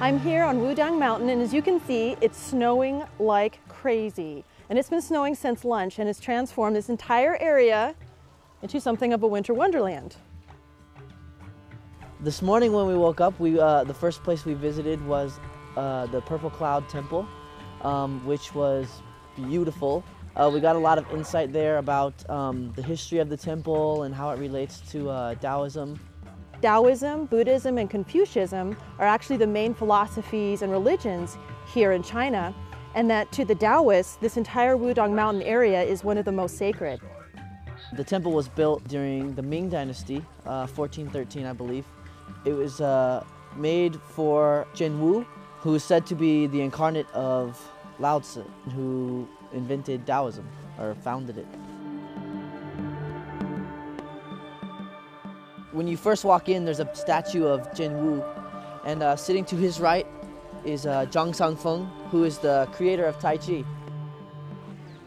I'm here on Wudang Mountain, and as you can see, it's snowing like crazy. And it's been snowing since lunch and has transformed this entire area into something of a winter wonderland. This morning when we woke up, the first place we visited was the Purple Cloud Temple, which was beautiful. We got a lot of insight there about the history of the temple and how it relates to Taoism. Taoism, Buddhism, and Confucianism are actually the main philosophies and religions here in China, and that to the Taoists, this entire Wudang Mountain area is one of the most sacred. The temple was built during the Ming Dynasty, 1413, I believe. It was made for Zhen Wu, who is said to be the incarnate of Lao Tzu, who invented Taoism, or founded it. When you first walk in, there's a statue of Zhen Wu, and sitting to his right is Zhang Sangfeng, who is the creator of Tai Chi.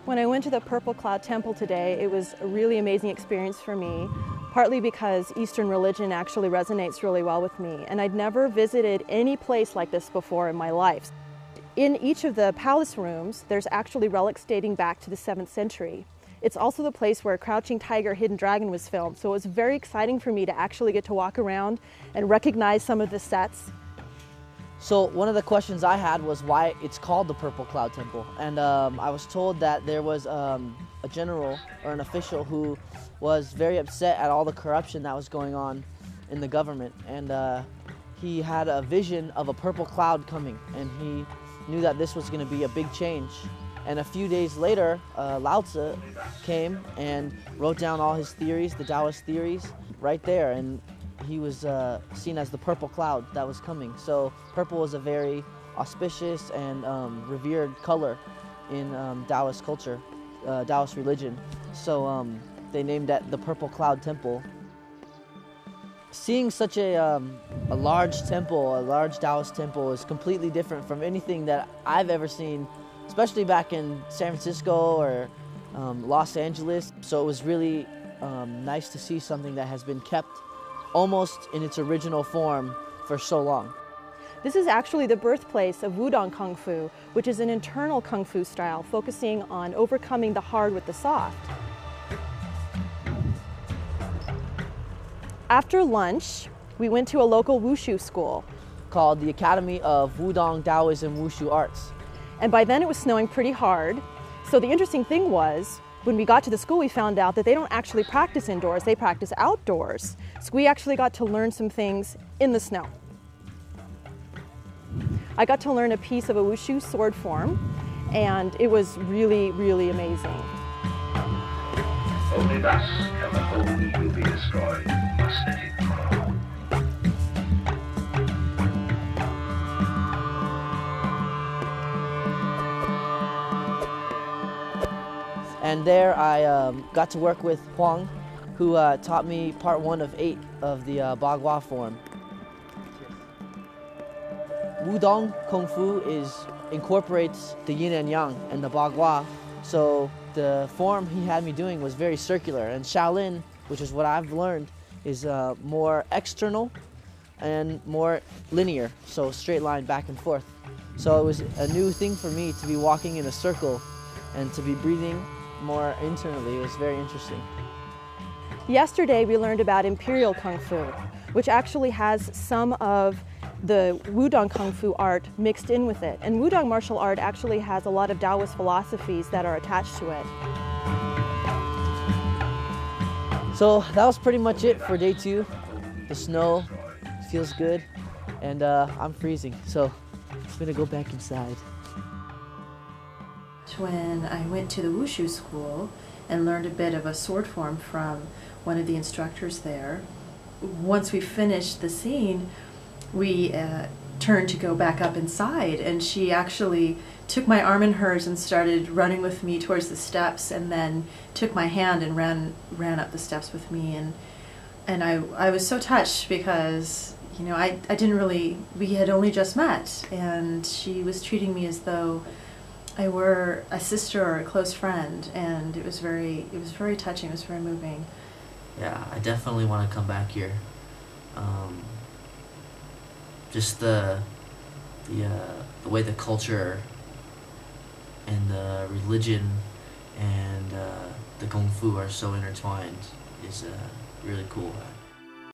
When I went to the Purple Cloud Temple today, it was a really amazing experience for me, partly because Eastern religion actually resonates really well with me, and I'd never visited any place like this before in my life. In each of the palace rooms, there's actually relics dating back to the 7th century. It's also the place where Crouching Tiger, Hidden Dragon was filmed, so it was very exciting for me to actually get to walk around and recognize some of the sets. So one of the questions I had was why it's called the Purple Cloud Temple, and I was told that there was a general or an official who was very upset at all the corruption that was going on in the government, and he had a vision of a purple cloud coming, and he knew that this was going to be a big change. And a few days later, Lao Tzu came and wrote down all his theories, the Taoist theories, right there, and he was seen as the purple cloud that was coming. So purple is a very auspicious and revered color in Taoist culture, Taoist religion. So they named that the Purple Cloud Temple. Seeing such a large temple, a large Taoist temple, is completely different from anything that I've ever seen, especially back in San Francisco or Los Angeles. So it was really nice to see something that has been kept almost in its original form for so long. This is actually the birthplace of Wudang Kung Fu, which is an internal Kung Fu style focusing on overcoming the hard with the soft. After lunch, we went to a local wushu school called the Academy of Wudang Taoism Wushu Arts. And by then it was snowing pretty hard. So the interesting thing was, when we got to the school, we found out that they don't actually practice indoors, they practice outdoors. So we actually got to learn some things in the snow. I got to learn a piece of a wushu sword form, and it was really, really amazing. Only thus can the whole evil be destroyed. Must let it grow. And there I got to work with Huang, who taught me part 1 of 8 of the Bagua form. Wudang Kung Fu incorporates the yin and yang and the Bagua, so the form he had me doing was very circular, and Shaolin, which is what I've learned, is more external and more linear, so straight line back and forth. So it was a new thing for me to be walking in a circle and to be breathing more internally. It was very interesting. Yesterday we learned about Imperial Kung Fu, which actually has some of the Wudang Kung Fu art mixed in with it. And Wudang martial art actually has a lot of Taoist philosophies that are attached to it. So that was pretty much it for day 2. The snow feels good, and I'm freezing, so I'm gonna go back inside. When I went to the wushu school and learned a bit of a sword form from one of the instructors there, once we finished the scene, we turned to go back up inside, and she actually took my arm in hers and started running with me towards the steps, and then took my hand and ran up the steps with me, and I was so touched because, you know, I didn't really, we had only just met, and she was treating me as though I were a sister or a close friend, and it was very touching, it was very moving. Yeah, I definitely want to come back here. Just the the way the culture and the religion and the kung fu are so intertwined is really cool.